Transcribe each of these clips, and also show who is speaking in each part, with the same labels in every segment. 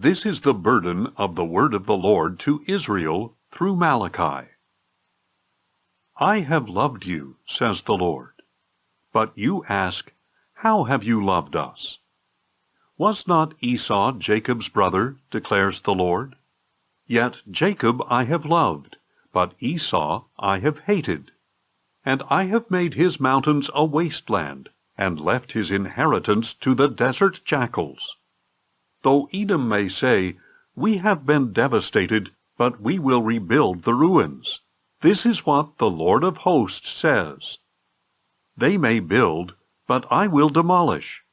Speaker 1: This is the burden of the word of the Lord to Israel through Malachi. I have loved you, says the Lord. But you ask, how have you loved us? Was not Esau Jacob's brother, declares the Lord? Yet Jacob I have loved, but Esau I have hated. And I have made his mountains a wasteland, and left his inheritance to the desert jackals. Though Edom may say, we have been devastated, but we will rebuild the ruins. This is what the Lord of hosts says. They may build, but I will demolish.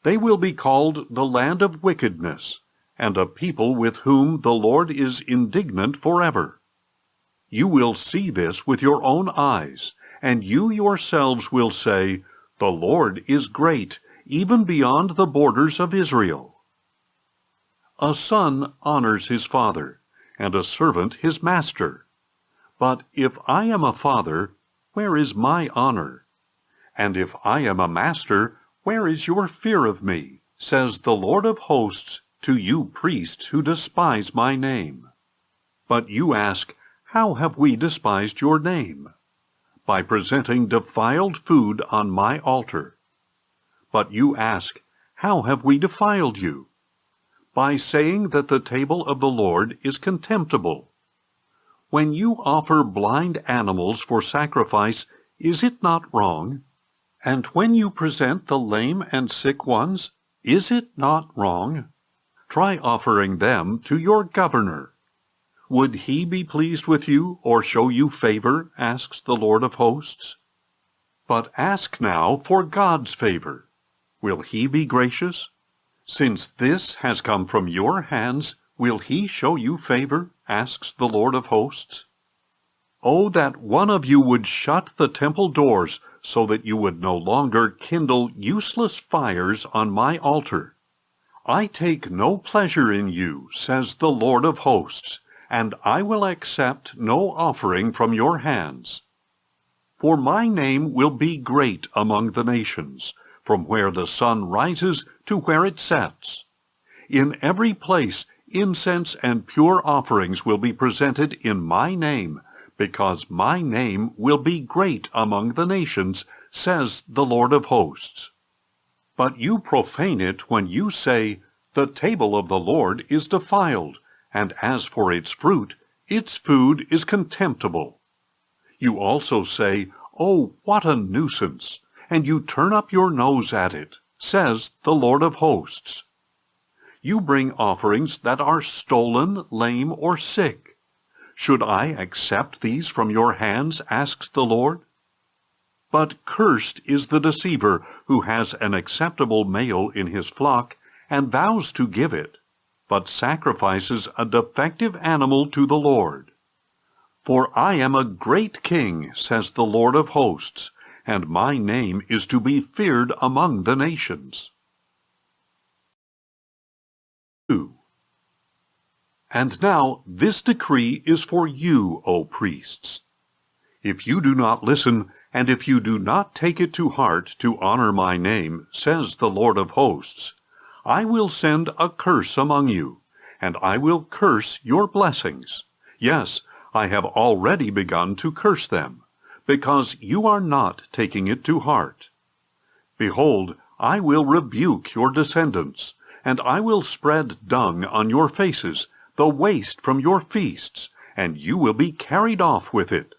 Speaker 1: They will be called the land of wickedness, and a people with whom the Lord is indignant forever. You will see this with your own eyes, and you yourselves will say, the Lord is great, even beyond the borders of Israel. A son honors his father, and a servant his master. But if I am a father, where is my honor? And if I am a master, where is your fear of me? Says the Lord of hosts to you priests who despise my name. But you ask, how have we despised your name? By presenting defiled food on my altar. But you ask, how have we defiled you? By saying that the table of the Lord is contemptible. When you offer blind animals for sacrifice, is it not wrong? And when you present the lame and sick ones, is it not wrong? Try offering them to your governor. Would he be pleased with you, or show you favor, asks the Lord of hosts? But ask now for God's favor. Will he be gracious? Since this has come from your hands, will he show you favor, asks the Lord of hosts? Oh, that one of you would shut the temple doors, so that you would no longer kindle useless fires on my altar. I take no pleasure in you, says the Lord of hosts, and I will accept no offering from your hands. For my name will be great among the nations, from where the sun rises to where it sets. In every place incense and pure offerings will be presented in my name, because my name will be great among the nations, says the Lord of hosts. But you profane it when you say, the table of the Lord is defiled, and as for its fruit, its food is contemptible. You also say, oh, what a nuisance, and you turn up your nose at it, says the Lord of hosts. You bring offerings that are stolen, lame, or sick. Should I accept these from your hands, asks the Lord? But cursed is the deceiver who has an acceptable male in his flock, and vows to give it, but sacrifices a defective animal to the Lord. For I am a great king, says the Lord of hosts, and my name is to be feared among the nations. 2. And now this decree is for you, O priests. If you do not listen, and if you do not take it to heart to honor my name, says the Lord of hosts, I will send a curse among you, and I will curse your blessings. Yes, I have already begun to curse them, because you are not taking it to heart. Behold, I will rebuke your descendants, and I will spread dung on your faces, the waste from your feasts, and you will be carried off with it.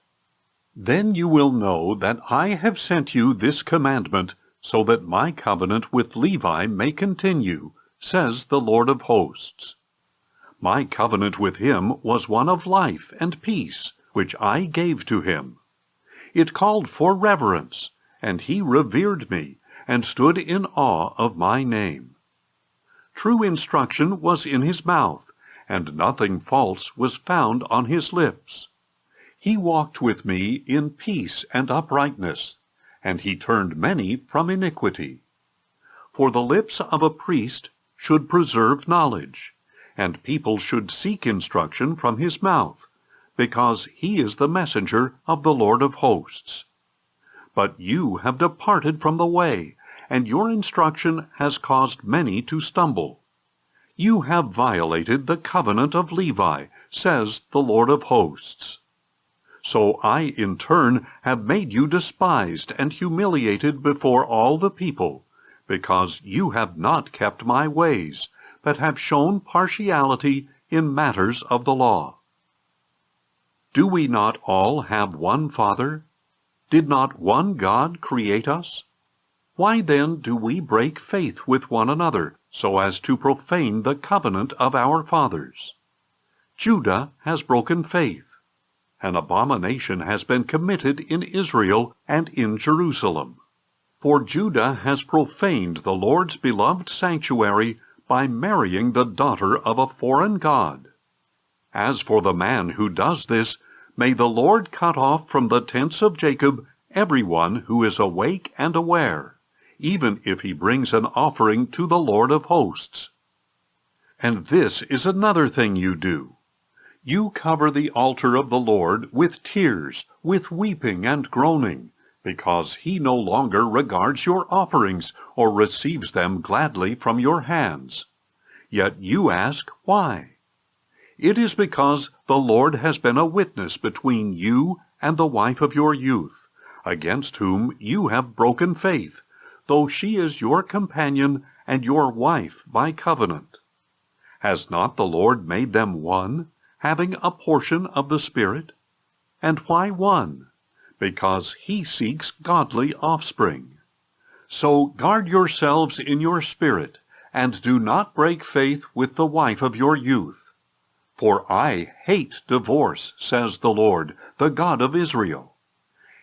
Speaker 1: Then you will know that I have sent you this commandment, so that my covenant with Levi may continue, says the Lord of hosts. My covenant with him was one of life and peace, which I gave to him. It called for reverence, and he revered me, and stood in awe of my name. True instruction was in his mouth, and nothing false was found on his lips. He walked with me in peace and uprightness, and he turned many from iniquity. For the lips of a priest should preserve knowledge, and people should seek instruction from his mouth, because he is the messenger of the Lord of hosts. But you have departed from the way, and your instruction has caused many to stumble. You have violated the covenant of Levi, says the Lord of hosts. So I in turn have made you despised and humiliated before all the people, because you have not kept my ways, but have shown partiality in matters of the law. Do we not all have one Father? Did not one God create us? Why then do we break faith with one another, so as to profane the covenant of our fathers? Judah has broken faith. An abomination has been committed in Israel and in Jerusalem. For Judah has profaned the Lord's beloved sanctuary by marrying the daughter of a foreign god. As for the man who does this, may the Lord cut off from the tents of Jacob everyone who is awake and aware, even if he brings an offering to the Lord of hosts. And this is another thing you do. You cover the altar of the Lord with tears, with weeping and groaning, because he no longer regards your offerings or receives them gladly from your hands. Yet you ask, why? It is because the Lord has been a witness between you and the wife of your youth, against whom you have broken faith, though she is your companion and your wife by covenant. Has not the Lord made them one, having a portion of the Spirit? And why one? Because he seeks godly offspring. So guard yourselves in your spirit, and do not break faith with the wife of your youth. For I hate divorce, says the Lord, the God of Israel.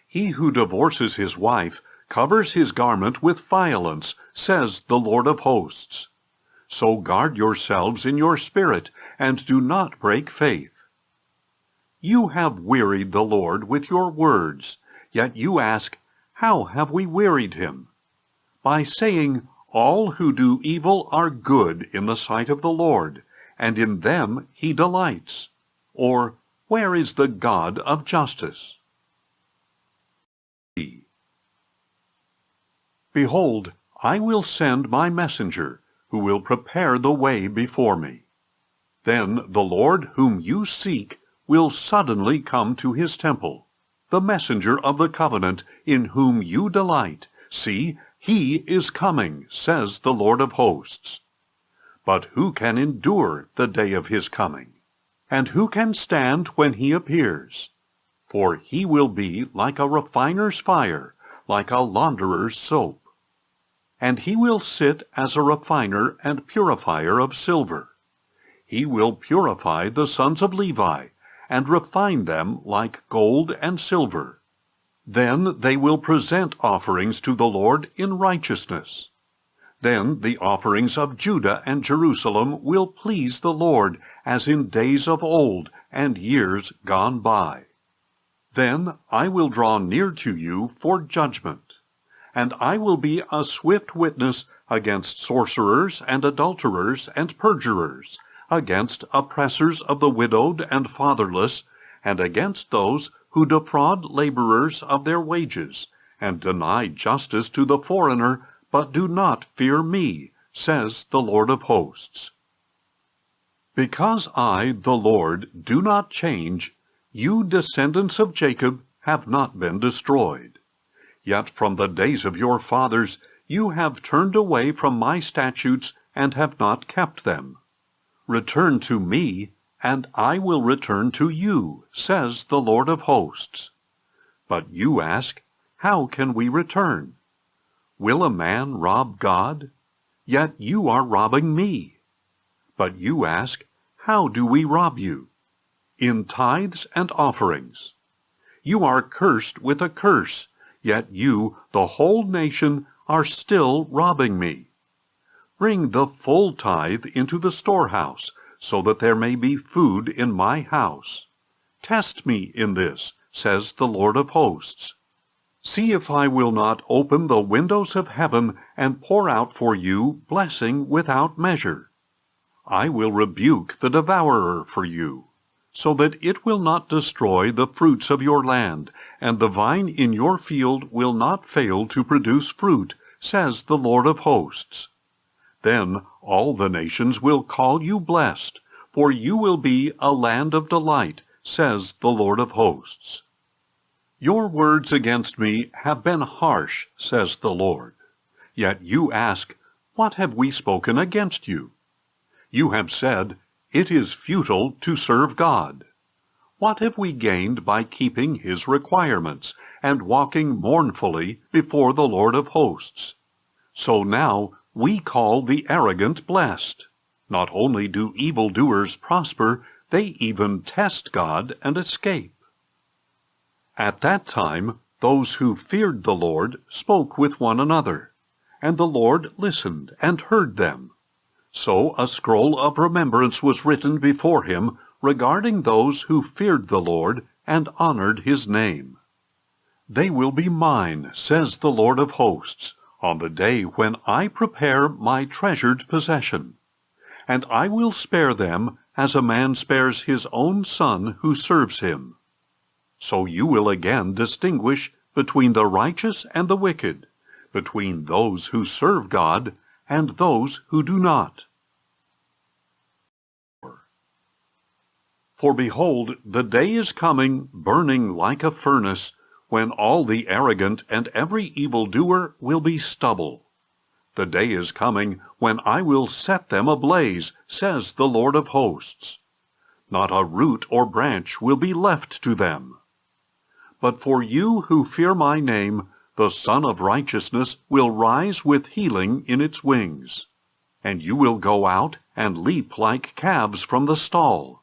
Speaker 1: He who divorces his wife covers his garment with violence, says the Lord of hosts. So guard yourselves in your spirit, and do not break faith. You have wearied the Lord with your words, yet you ask, how have we wearied him? By saying, all who do evil are good in the sight of the Lord, and in them he delights. Or, where is the God of justice? Behold, I will send my messenger, who will prepare the way before me. Then the Lord whom you seek will suddenly come to his temple, the messenger of the covenant in whom you delight. See, he is coming, says the Lord of hosts. But who can endure the day of his coming? And who can stand when he appears? For he will be like a refiner's fire, like a launderer's soap. And he will sit as a refiner and purifier of silver. He will purify the sons of Levi, and refine them like gold and silver. Then they will present offerings to the Lord in righteousness. Then the offerings of Judah and Jerusalem will please the Lord, as in days of old and years gone by. Then I will draw near to you for judgment, and I will be a swift witness against sorcerers and adulterers and perjurers, against oppressors of the widowed and fatherless, and against those who defraud laborers of their wages, and deny justice to the foreigner, but do not fear me, says the Lord of hosts. Because I, the Lord, do not change, you descendants of Jacob have not been destroyed. Yet from the days of your fathers you have turned away from my statutes and have not kept them. Return to me, and I will return to you, says the Lord of hosts. But you ask, how can we return? Will a man rob God? Yet you are robbing me. But you ask, how do we rob you? In tithes and offerings. You are cursed with a curse, yet you, the whole nation, are still robbing me. Bring the full tithe into the storehouse, so that there may be food in my house. Test me in this, says the Lord of hosts. See if I will not open the windows of heaven and pour out for you blessing without measure. I will rebuke the devourer for you, so that it will not destroy the fruits of your land, and the vine in your field will not fail to produce fruit, says the Lord of hosts. Then All the nations will call you blessed, for you will be a land of delight, says the Lord of hosts. Your words against me have been harsh, says the Lord. Yet you ask, what have we spoken against you? You have said, it is futile to serve God. What have we gained by keeping his requirements and walking mournfully before the Lord of hosts? So now we call the arrogant blessed. Not only do evildoers prosper, they even test God and escape. At that time, those who feared the Lord spoke with one another, and the Lord listened and heard them. So a scroll of remembrance was written before him regarding those who feared the Lord and honored his name. They will be mine, says the Lord of hosts, on the day when I prepare my treasured possession. And I will spare them as a man spares his own son who serves him. So you will again distinguish between the righteous and the wicked, between those who serve God and those who do not. For behold, the day is coming, burning like a furnace, when all the arrogant and every evildoer will be stubble. The day is coming when I will set them ablaze, says the Lord of hosts. Not a root or branch will be left to them. But for you who fear my name, the Son of Righteousness will rise with healing in its wings. And you will go out and leap like calves from the stall.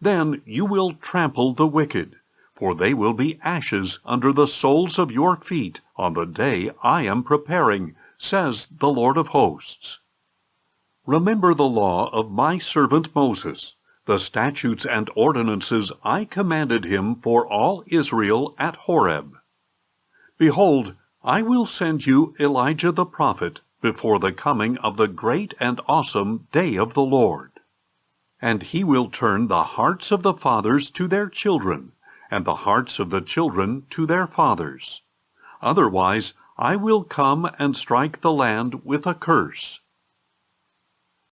Speaker 1: Then you will trample the wicked, for they will be ashes under the soles of your feet on the day I am preparing, says the Lord of hosts. Remember the law of my servant Moses, the statutes and ordinances I commanded him for all Israel at Horeb. Behold, I will send you Elijah the prophet before the coming of the great and awesome day of the Lord. And he will turn the hearts of the fathers to their children, and the hearts of the children to their fathers. Otherwise I will come and strike the land with a curse,